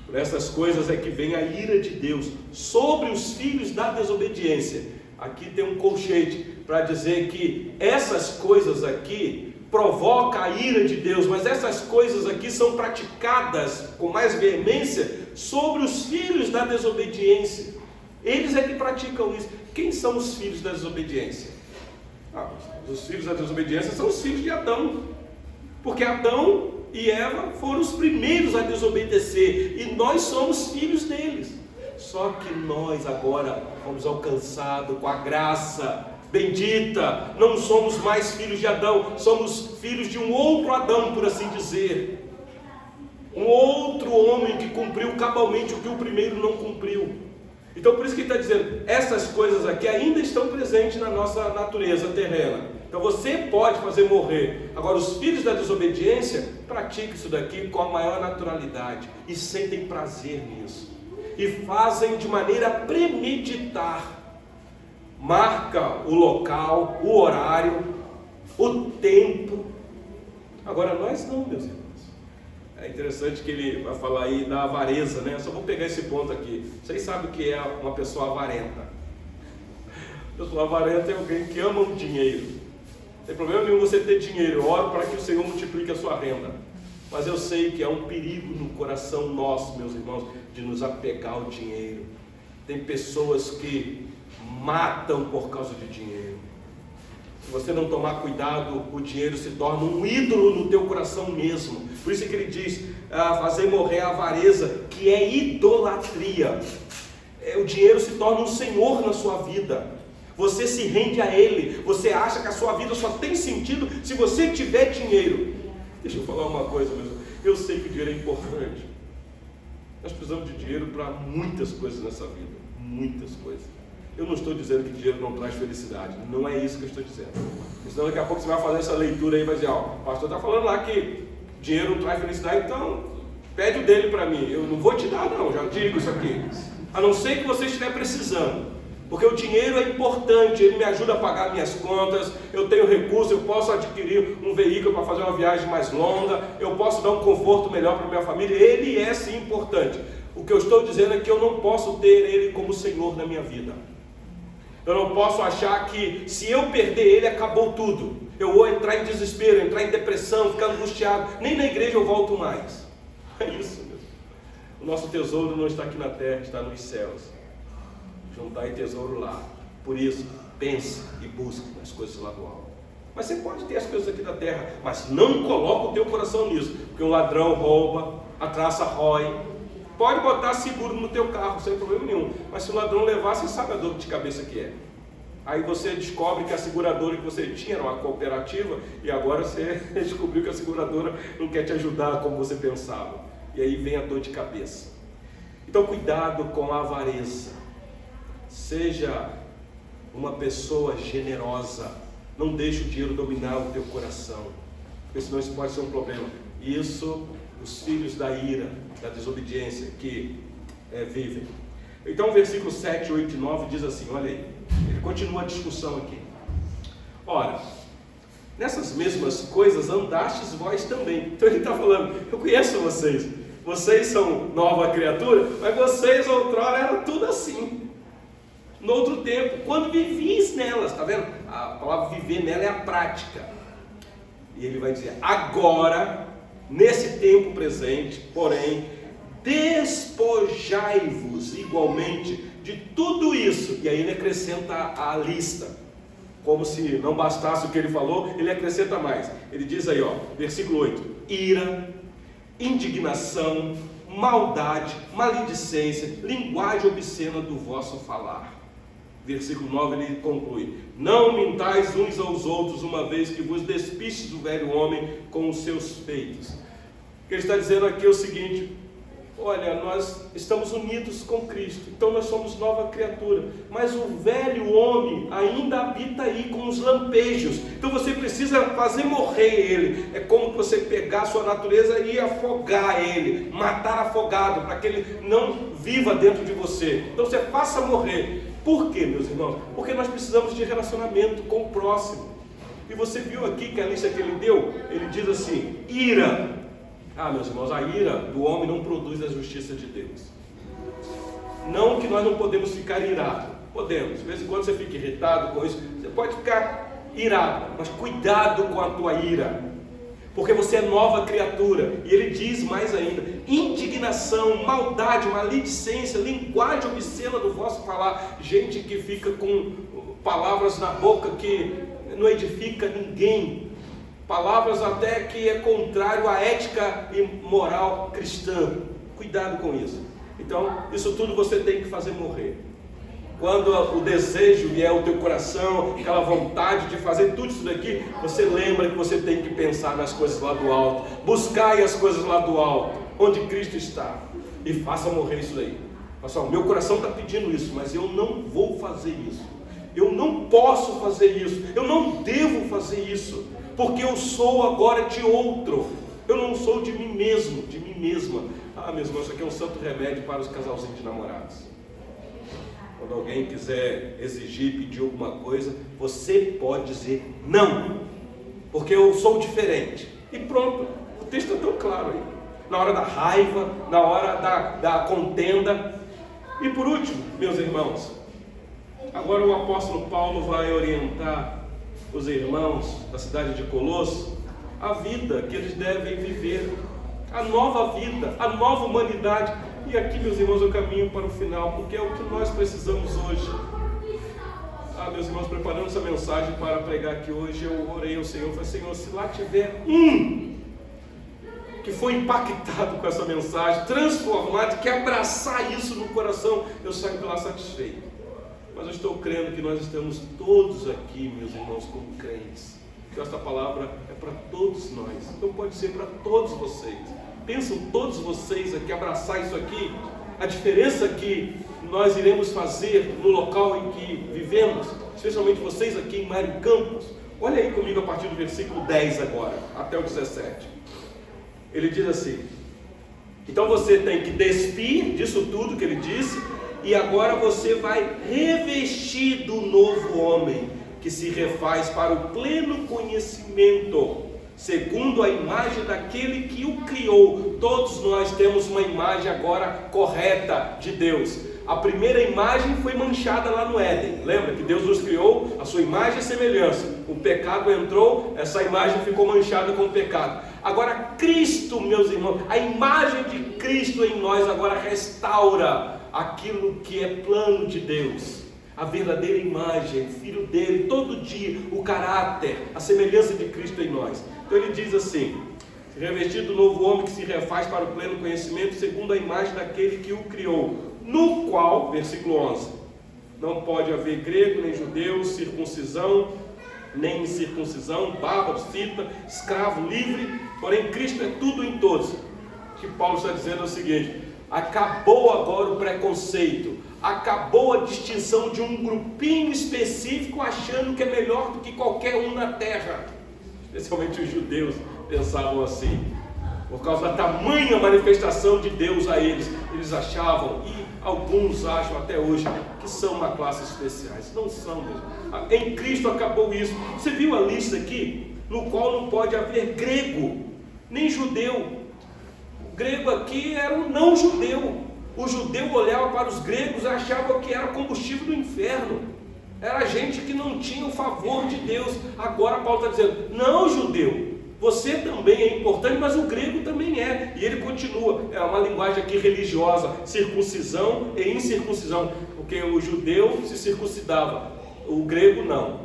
Por essas coisas é que vem a ira de Deus sobre os filhos da desobediência. Aqui tem um colchete para dizer que essas coisas aqui provocam a ira de Deus, mas essas coisas aqui são praticadas com mais veemência sobre os filhos da desobediência. Eles é que praticam isso. Quem são os filhos da desobediência? Os filhos da desobediência são os filhos de Adão, porque Adão e Eva foram os primeiros a desobedecer, e nós somos filhos deles. Só que nós agora fomos alcançados com a graça bendita, não somos mais filhos de Adão, somos filhos de um outro Adão, por assim dizer, um outro homem que cumpriu cabalmente o que o primeiro não cumpriu. Então por isso que ele está dizendo, essas coisas aqui ainda estão presentes na nossa natureza terrena. Então você pode fazer morrer. Agora os filhos da desobediência praticam isso daqui com a maior naturalidade e sentem prazer nisso, e fazem de maneira premeditar. Marca o local, o horário, o tempo. Agora nós não, meus irmãos. É interessante que ele vai falar aí da avareza, né? Eu só vou pegar esse ponto aqui. Vocês sabem o que é uma pessoa avarenta? Pessoa avarenta é alguém que ama o dinheiro. Não tem problema nenhum você ter dinheiro. Eu oro para que o Senhor multiplique a sua renda. Mas eu sei que há um perigo no coração nosso, meus irmãos, de nos apegar ao dinheiro. Tem pessoas que matam por causa de dinheiro. Se você não tomar cuidado, o dinheiro se torna um ídolo no teu coração mesmo. Por isso que ele diz, fazer morrer a avareza, que é idolatria. O dinheiro se torna um senhor na sua vida. Você se rende a ele. Você acha que a sua vida só tem sentido se você tiver dinheiro. Deixa eu falar uma coisa, meu. Eu sei que o dinheiro é importante. Nós precisamos de dinheiro para muitas coisas nessa vida. Muitas coisas. Eu não estou dizendo que dinheiro não traz felicidade. Não é isso que eu estou dizendo. Senão daqui a pouco você vai fazer essa leitura aí e vai dizer, o pastor está falando lá que dinheiro não traz felicidade, então pede o dele para mim. Eu não vou te dar não, já digo isso aqui. A não ser que você estiver precisando. Porque o dinheiro é importante, ele me ajuda a pagar minhas contas, eu tenho recurso, eu posso adquirir um veículo para fazer uma viagem mais longa, eu posso dar um conforto melhor para a minha família, ele é sim importante. O que eu estou dizendo é que eu não posso ter ele como Senhor na minha vida. Eu não posso achar que se eu perder ele, acabou tudo. Eu vou entrar em desespero, entrar em depressão, ficar angustiado, nem na igreja eu volto mais. É isso mesmo. O nosso tesouro não está aqui na terra, está nos céus. Juntai tesouro lá. Por isso, pense e busque nas coisas lá do alto. Mas você pode ter as coisas aqui da terra, mas não coloca o teu coração nisso, porque um ladrão rouba, a traça rói. Pode botar seguro no teu carro, sem problema nenhum, mas se o ladrão levar, você sabe a dor de cabeça que é. Aí você descobre que a seguradora que você tinha era uma cooperativa, e agora você descobriu que a seguradora não quer te ajudar como você pensava, e aí vem a dor de cabeça. Então cuidado com a avareza. Seja uma pessoa generosa. Não deixe o dinheiro dominar o teu coração, porque senão isso pode ser um problema. E isso, os filhos da ira, da desobediência que vivem. Então o versículo 7, 8 e 9 diz assim, olha aí, ele continua a discussão aqui. Ora, nessas mesmas coisas andastes vós também. Então ele está falando, eu conheço vocês, vocês são nova criatura, mas vocês outrora eram tudo assim. No outro tempo, quando vivis nelas, está vendo? A palavra viver nela é a prática. E ele vai dizer, agora, nesse tempo presente, porém, despojai-vos igualmente de tudo isso. E aí ele acrescenta a lista. Como se não bastasse o que ele falou, ele acrescenta mais. Ele diz aí, versículo 8, ira, indignação, maldade, maledicência, linguagem obscena do vosso falar. Versículo 9 ele conclui, não mintais uns aos outros, uma vez que vos despistes do velho homem com os seus feitos. O que ele está dizendo aqui é o seguinte, olha, nós estamos unidos com Cristo, então nós somos nova criatura, mas o velho homem ainda habita aí com os lampejos, então você precisa fazer morrer ele. É como você pegar a sua natureza e afogar ele, matar afogado, para que ele não viva dentro de você. Então você faça morrer. Por quê, meus irmãos? Porque nós precisamos de relacionamento com o próximo. E você viu aqui que a lista que ele deu, ele diz assim, ira. Meus irmãos, a ira do homem não produz a justiça de Deus. Não que nós não podemos ficar irados. Podemos. De vez em quando você fica irritado com isso. Você pode ficar irado. Mas cuidado com a tua ira. Porque você é nova criatura. E ele diz mais ainda. Indignação, maldade, maledicência, linguagem obscena do vosso falar. Gente que fica com palavras na boca que não edifica ninguém. Palavras até que é contrário à ética e moral cristã. Cuidado com isso. Então, isso tudo você tem que fazer morrer. Quando o desejo vier ao teu coração, aquela vontade de fazer tudo isso daqui, você lembra que você tem que pensar nas coisas lá do alto. Buscai as coisas lá do alto, onde Cristo está. E faça morrer isso aí. Pessoal, meu coração está pedindo isso, mas eu não vou fazer isso. Eu não posso fazer isso. Eu não devo fazer isso. Porque eu sou agora de outro. Eu não sou de mim mesmo, de mim mesma. Meus irmãos, isso aqui é um santo remédio para os casalzinhos de namorados. Quando alguém quiser exigir, pedir alguma coisa, você pode dizer não. Porque eu sou diferente. E pronto, o texto é tão claro aí. Na hora da raiva, na hora da contenda. E por último, meus irmãos, agora o apóstolo Paulo vai orientar os irmãos da cidade de Colosso a vida que eles devem viver, a nova vida, a nova humanidade. E aqui, meus irmãos, eu caminho para o final, porque é o que nós precisamos hoje. Meus irmãos, preparando essa mensagem para pregar aqui hoje, eu orei ao Senhor, falei, Senhor, se lá tiver um que foi impactado com essa mensagem, transformado, que abraçar isso no coração, eu saio de lá satisfeito. Mas eu estou crendo que nós estamos todos aqui, meus irmãos, como crentes. Que esta palavra é para todos nós. Então pode ser para todos vocês. Pensam todos vocês aqui, abraçar isso aqui. A diferença que nós iremos fazer no local em que vivemos. Especialmente vocês aqui em Mário Campos. Olha aí comigo a partir do versículo 10 agora, até o 17. Ele diz assim. Então você tem que despir disso tudo que ele disse. E agora você vai revestir do novo homem, que se refaz para o pleno conhecimento, segundo a imagem daquele que o criou. Todos nós temos uma imagem agora correta de Deus. A primeira imagem foi manchada lá no Éden. Lembra que Deus nos criou a sua imagem e semelhança. O pecado entrou, essa imagem ficou manchada com o pecado. Agora Cristo, meus irmãos, a imagem de Cristo em nós agora restaura aquilo que é plano de Deus, a verdadeira imagem, o Filho dele, todo dia, o caráter, a semelhança de Cristo em nós. Então ele diz assim, revestido do novo homem que se refaz para o pleno conhecimento, segundo a imagem daquele que o criou, no qual, versículo 11, não pode haver grego, nem judeu, circuncisão, nem incircuncisão, bárbaro, cita, escravo, livre, porém Cristo é tudo em todos. O que Paulo está dizendo é o seguinte, acabou agora o preconceito, acabou a distinção de um grupinho específico achando que é melhor do que qualquer um na terra. Especialmente os judeus pensavam assim, por causa da tamanha manifestação de Deus a eles. Eles achavam, e alguns acham até hoje, que são uma classe especiais. Não são mesmo. Em Cristo acabou isso. Você viu a lista aqui? No qual não pode haver grego, nem judeu. O grego aqui era um não judeu. O judeu olhava para os gregos e achava que era combustível do inferno. Era gente que não tinha o favor de Deus. Agora Paulo está dizendo, não judeu, você também é importante, mas o grego também é. E ele continua, é uma linguagem aqui religiosa, circuncisão e incircuncisão. Porque o judeu se circuncidava, o grego não.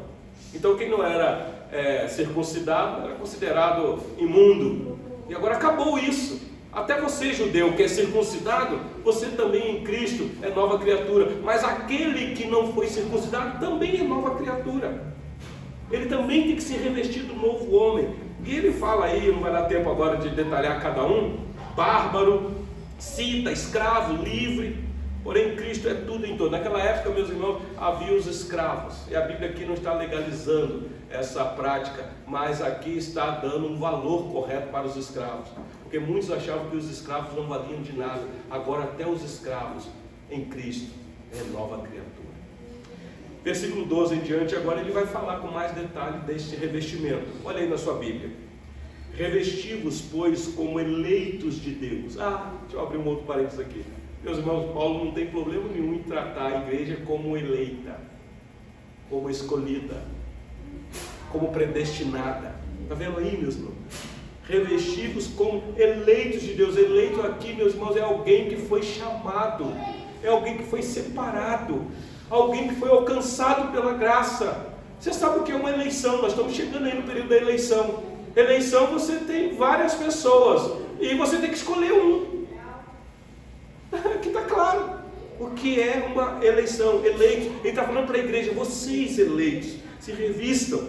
Então quem não era circuncidado era considerado imundo. E agora acabou isso. Até você, judeu, que é circuncidado, você também em Cristo é nova criatura. Mas aquele que não foi circuncidado também é nova criatura. Ele também tem que se revestir do novo homem. E ele fala aí, não vai dar tempo agora de detalhar cada um, bárbaro, cita, escravo, livre. Porém, Cristo é tudo em todo. Naquela época, meus irmãos, havia os escravos. E a Bíblia aqui não está legalizando essa prática, mas aqui está dando um valor correto para os escravos. Porque muitos achavam que os escravos não valiam de nada. Agora até os escravos em Cristo é nova criatura. Versículo 12 em diante, agora ele vai falar com mais detalhe deste revestimento. Olha aí na sua Bíblia. Revesti-vos, pois, como eleitos de Deus. Deixa eu abrir um outro parênteses aqui. Meus irmãos, Paulo não tem problema nenhum em tratar a igreja como eleita, como escolhida, como predestinada. Está vendo aí, meus irmãos? Revesti-vos como eleitos de Deus. Eleito aqui, meus irmãos, é alguém que foi chamado, é alguém que foi separado, alguém que foi alcançado pela graça. Você sabe o que é uma eleição? Nós estamos chegando aí no período da eleição. Eleição, você tem várias pessoas e você tem que escolher um. Aqui está claro o que é uma eleição. Eleito, ele está falando para a igreja: vocês eleitos, se revistam,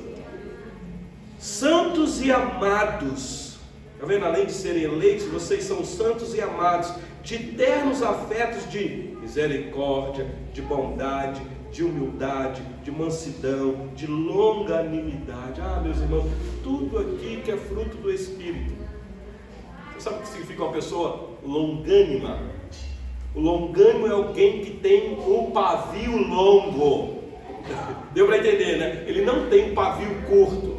santos e amados. Está vendo? Além de serem eleitos, vocês são santos e amados, de eternos afetos de misericórdia, de bondade, de humildade, de mansidão, de longanimidade. Meus irmãos, tudo aqui que é fruto do Espírito. Você sabe o que significa uma pessoa longânima? O longânimo é alguém que tem um pavio longo. Deu para entender, né? Ele não tem um pavio curto.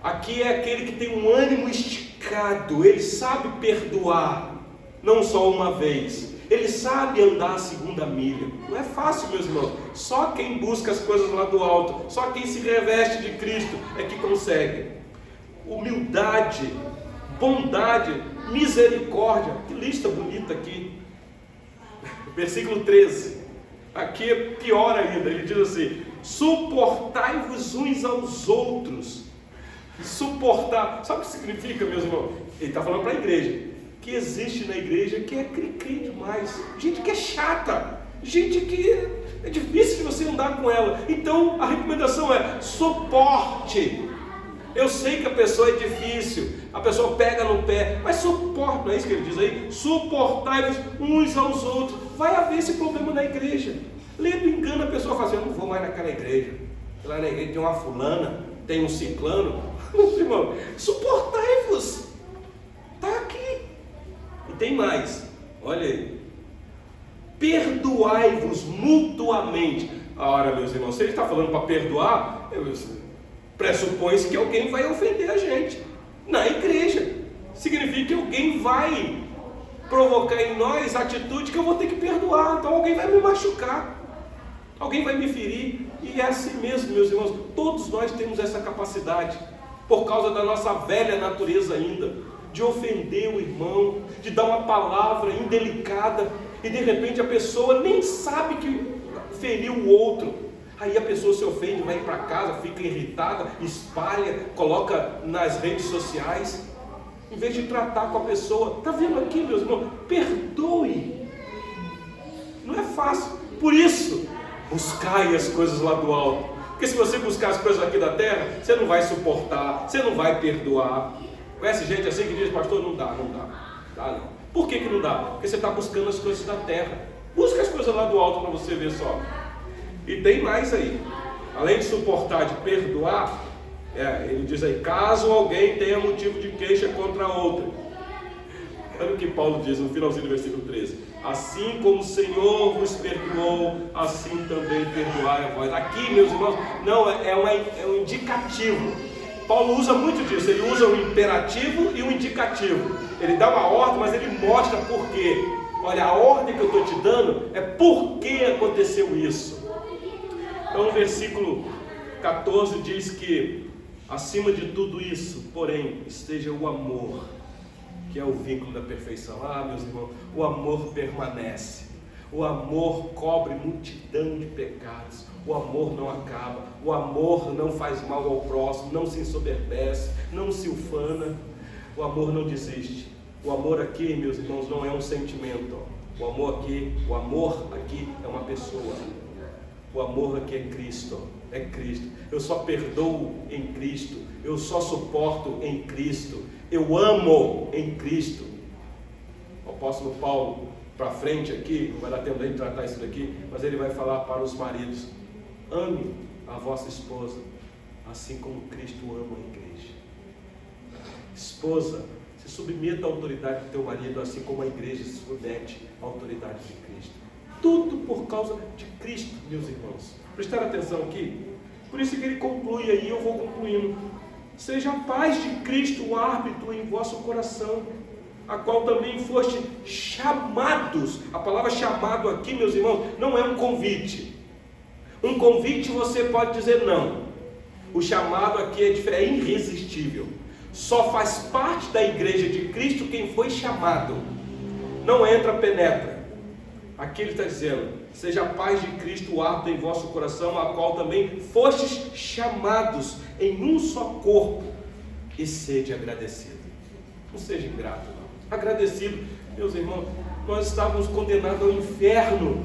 Aqui é aquele que tem um ânimo esticado. Ele sabe perdoar, não só uma vez. Ele sabe andar a segunda milha. Não é fácil, meus irmãos. Só quem busca as coisas lá do alto, só quem se reveste de Cristo é que consegue. Humildade, bondade, misericórdia. Que lista bonita aqui. Versículo 13. Aqui é pior ainda. Ele diz assim: suportai-vos uns aos outros. Suportar. Sabe o que significa, meus irmãos? Ele está falando para a igreja. Que existe na igreja que é cri-cri demais, gente que é chata, gente que é difícil de você andar com ela. Então a recomendação é: suporte. Eu sei que a pessoa é difícil, a pessoa pega no pé, mas suporte. Não é isso que ele diz aí? Suportai-vos uns aos outros. Vai haver esse problema na igreja. Lendo engano, a pessoa fala assim: eu não vou mais naquela igreja, lá na igreja tem uma fulana, tem um ciclano. Irmão, suportai-vos. Está aqui. E tem mais, olha aí: perdoai-vos mutuamente. Ora, meus irmãos, se ele está falando para perdoar, pressupõe-se que alguém vai ofender a gente na igreja. Significa que alguém vai provocar em nós atitude que eu vou ter que perdoar. Então alguém vai me machucar, alguém vai me ferir. E é assim mesmo, meus irmãos. Todos nós temos essa capacidade, por causa da nossa velha natureza ainda, de ofender o irmão, de dar uma palavra indelicada, e de repente a pessoa nem sabe que feriu o outro. Aí a pessoa se ofende, vai para casa, fica irritada, espalha, coloca nas redes sociais, em vez de tratar com a pessoa. Está vendo aqui, meus irmãos? Perdoe. Não é fácil. Por isso, buscai as coisas lá do alto. Porque se você buscar as coisas aqui da terra, você não vai suportar, você não vai perdoar. Conhece gente assim que diz: pastor, não dá. Dá não. Por que não dá? Porque você está buscando as coisas da terra. Busca as coisas lá do alto para você ver só. E tem mais aí. Além de suportar, de perdoar, ele diz aí: caso alguém tenha motivo de queixa contra outra. Olha o que Paulo diz no finalzinho do versículo 13: assim como o Senhor vos perdoou, assim também perdoai a vós. Aqui, meus irmãos, não é um indicativo. Paulo usa muito disso. Ele usa um imperativo e um indicativo. Ele dá uma ordem, mas ele mostra por quê. Olha, a ordem que eu estou te dando é por que aconteceu isso. Então no versículo 14 diz que acima de tudo isso, porém, esteja o amor, que é o vínculo da perfeição. Meus irmãos, o amor permanece. O amor cobre multidão de pecados. O amor não acaba. O amor não faz mal ao próximo, não se ensoberbece, não se ufana. O amor não desiste. O amor aqui, meus irmãos, não é um sentimento. O amor aqui é uma pessoa. O amor aqui é Cristo. É Cristo. Eu só perdoo em Cristo. Eu só suporto em Cristo. Eu amo em Cristo. O apóstolo Paulo, para frente aqui, não vai dar tempo de tratar isso daqui, mas ele vai falar para os maridos: ame a vossa esposa, assim como Cristo ama a igreja. Esposa, se submeta à autoridade do teu marido, assim como a igreja se submete à autoridade de Cristo. Tudo por causa de Cristo, meus irmãos. Prestaram atenção aqui? Por isso que ele conclui aí, eu vou concluindo. Seja a paz de Cristo o árbitro em vosso coração, a qual também foste chamados. A palavra chamado aqui, meus irmãos, não é um convite. Um convite você pode dizer não. O chamado aqui é irresistível. Só faz parte da igreja de Cristo quem foi chamado. Não entra, penetra. Aqui ele está dizendo: seja a paz de Cristo o árbitro em vosso coração, a qual também fostes chamados em um só corpo, e sede agradecido. Não seja ingrato, não. Agradecido, meus irmãos. Nós estávamos condenados ao inferno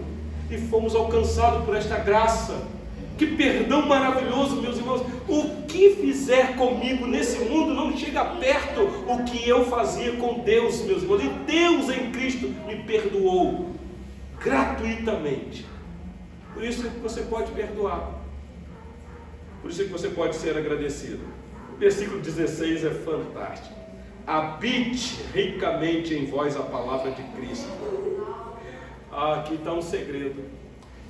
e fomos alcançados por esta graça. Que perdão maravilhoso, meus irmãos. O que fizer comigo nesse mundo não chega perto o que eu fazia com Deus, meus irmãos. E Deus em Cristo me perdoou gratuitamente. Por isso que você pode perdoar. Por isso que você pode ser agradecido. O versículo 16 é fantástico. Habite ricamente em vós a palavra de Cristo. Aqui está um segredo.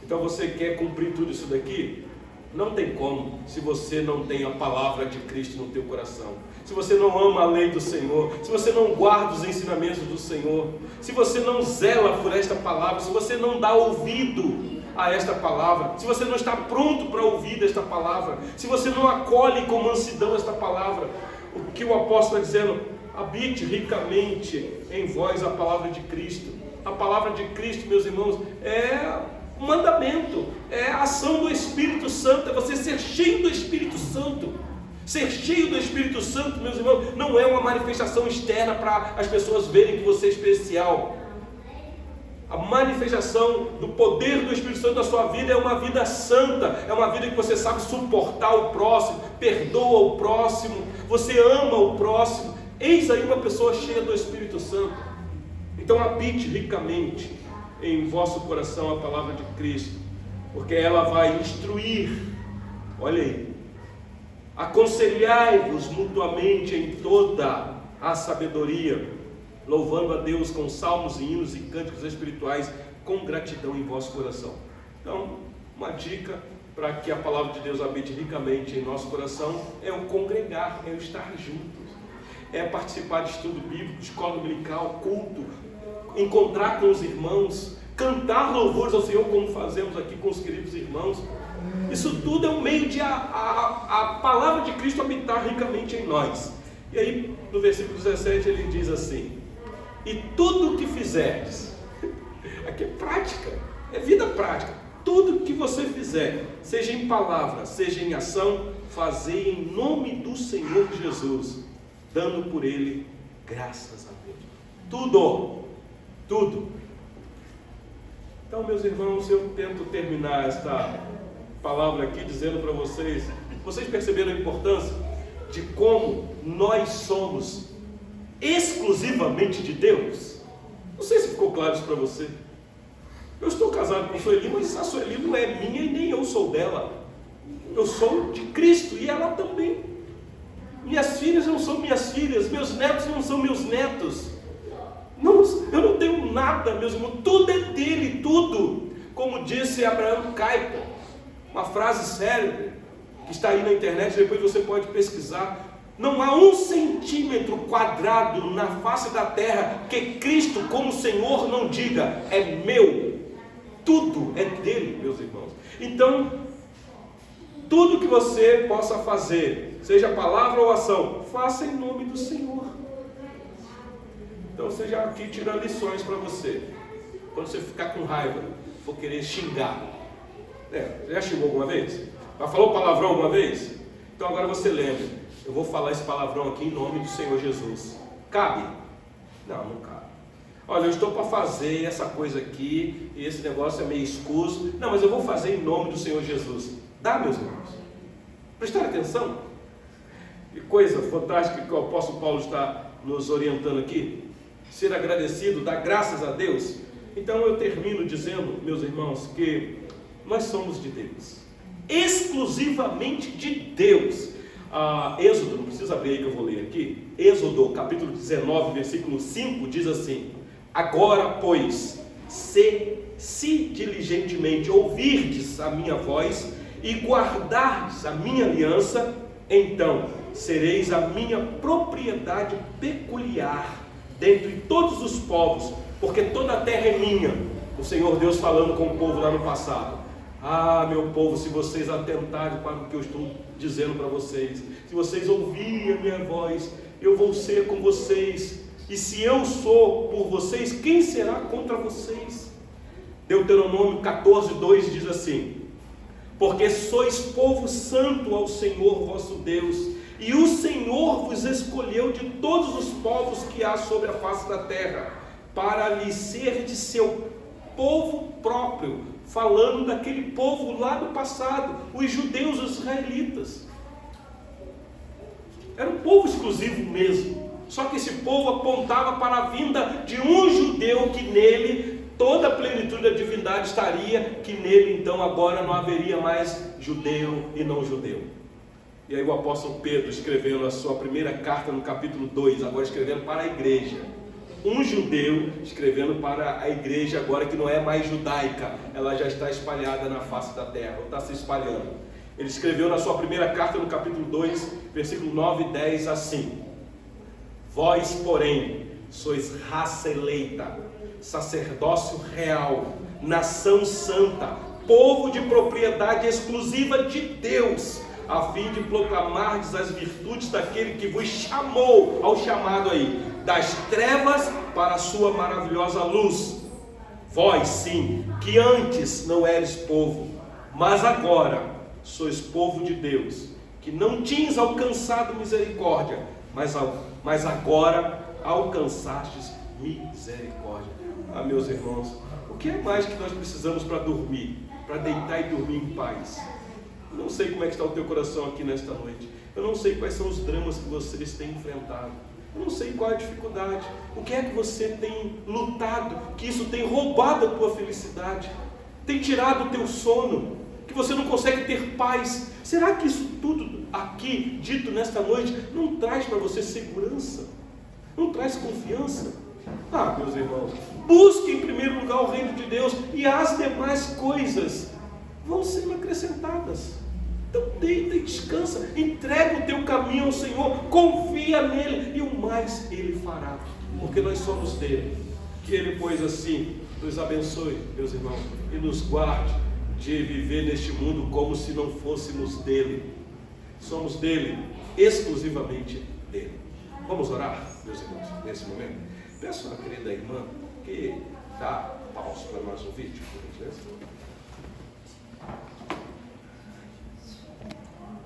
Então você quer cumprir tudo isso daqui? Não tem como, se você não tem a palavra de Cristo no teu coração. Se você não ama a lei do Senhor, se você não guarda os ensinamentos do Senhor, se você não zela por esta palavra, se você não dá ouvido a esta palavra, se você não está pronto para ouvir esta palavra, se você não acolhe com mansidão esta palavra, o que o apóstolo está dizendo: habite ricamente em vós a palavra de Cristo. A palavra de Cristo, meus irmãos, é um mandamento, é a ação do Espírito Santo, é você ser cheio do Espírito Santo. Ser cheio do Espírito Santo, meus irmãos, não é uma manifestação externa para as pessoas verem que você é especial. A manifestação do poder do Espírito Santo na sua vida é uma vida santa, é uma vida que você sabe suportar o próximo, perdoa o próximo, você ama o próximo. Eis aí uma pessoa cheia do Espírito Santo. Então habite ricamente em vosso coração a palavra de Cristo, porque ela vai instruir. Olha aí: aconselhai-vos mutuamente em toda a sabedoria, louvando a Deus com salmos e hinos e cânticos espirituais, com gratidão em vosso coração. Então, uma dica para que a palavra de Deus habite ricamente em nosso coração é o congregar, é o estar juntos, é participar de estudo bíblico, escola dominical, culto, encontrar com os irmãos, cantar louvores ao Senhor, como fazemos aqui com os queridos irmãos. Isso tudo é um meio de a palavra de Cristo habitar ricamente em nós. E aí no versículo 17 ele diz assim: e tudo o que fizerdes, aqui é prática, é vida prática, tudo que você fizer, seja em palavra, seja em ação, fazei em nome do Senhor Jesus, dando por ele graças a Deus. Tudo. Então, meus irmãos, eu tento terminar esta palavra aqui dizendo para vocês: vocês perceberam a importância de como nós somos exclusivamente de Deus? Não sei se ficou claro isso para você. Eu estou casado com a Sueli, mas a Sueli não é minha e nem eu sou dela. Eu sou de Cristo e ela também. Minhas filhas não são minhas filhas, meus netos não são meus netos. Não, eu não tenho nada, meus irmãos, tudo é dele, tudo. Como disse Abraham Kuyper, uma frase célebre que está aí na internet, depois você pode pesquisar: não há 1 centímetro quadrado na face da terra que Cristo como Senhor não diga: é meu. Tudo é dele, meus irmãos. Então, tudo que você possa fazer, seja palavra ou ação, faça em nome do Senhor. Então você já aqui tira lições para você. Quando você ficar com raiva, for querer xingar, já xingou alguma vez? Já falou palavrão alguma vez? Então agora você lembra: eu vou falar esse palavrão aqui em nome do Senhor Jesus. Cabe? Não cabe. Olha, eu estou para fazer essa coisa aqui, e esse negócio é meio escuso. Não, mas eu vou fazer em nome do Senhor Jesus. Dá, meus irmãos? Prestaram atenção? Que coisa fantástica que o apóstolo Paulo está nos orientando aqui. Ser agradecido, dar graças a Deus. Então eu termino dizendo, meus irmãos, que nós somos de Deus, exclusivamente de Deus. Êxodo, não precisa abrir aí que eu vou ler aqui. Êxodo capítulo 19, versículo 5 diz assim: agora pois, se se diligentemente ouvirdes a minha voz e guardardes a minha aliança, então sereis a minha propriedade peculiar dentre todos os povos, porque toda a terra é minha. O Senhor Deus falando com o povo lá no passado. Ah, meu povo, se vocês atentarem para o que eu estou dizendo para vocês, se vocês ouvirem a minha voz, eu vou ser com vocês, e se eu sou por vocês, quem será contra vocês? Deuteronômio 14:2 diz assim: porque sois povo santo ao Senhor vosso Deus, e o Senhor vos escolheu de todos os povos que há sobre a face da terra, para lhe ser de seu povo próprio, falando daquele povo lá do passado, os judeus, os israelitas. Era um povo exclusivo mesmo, só que esse povo apontava para a vinda de um judeu, que nele toda a plenitude da divindade estaria, que nele então agora não haveria mais judeu e não judeu. E aí o apóstolo Pedro, escrevendo a sua primeira carta no capítulo 2, agora escrevendo para a igreja, um judeu escrevendo para a igreja agora que não é mais judaica, ela já está espalhada na face da terra, ou está se espalhando. Ele escreveu na sua primeira carta no capítulo 2, versículo 9 e 10 assim: vós, porém, sois raça eleita, sacerdócio real, nação santa, povo de propriedade exclusiva de Deus, a fim de proclamardes as virtudes daquele que vos chamou, ao chamado aí, das trevas para a sua maravilhosa luz. Vós sim, que antes não eres povo, mas agora sois povo de Deus, que não tinhas alcançado misericórdia, mas agora alcançastes misericórdia. Ah, meus irmãos, o que é mais que nós precisamos para dormir, para deitar e dormir em paz? Eu não sei como é que está o teu coração aqui nesta noite. Eu não sei quais são os dramas que vocês têm enfrentado. Eu não sei qual é a dificuldade. O que é que você tem lutado, que isso tem roubado a tua felicidade, tem tirado o teu sono, que você não consegue ter paz? Será que isso tudo aqui, dito nesta noite, não traz para você segurança? Não traz confiança? Ah, meus irmãos, busque em primeiro lugar o reino de Deus, e as demais coisas vão sendo acrescentadas. Então deita e descansa, entrega o teu caminho ao Senhor, confia nele, e o mais ele fará, porque nós somos dele. Que ele, pois, assim nos abençoe, meus irmãos, e nos guarde de viver neste mundo como se não fôssemos dele. Somos dele, exclusivamente dele. Vamos orar, meus irmãos, nesse momento. Peço à querida irmã que dá pausa para nós um vídeo, por gentileza.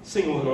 Senhor,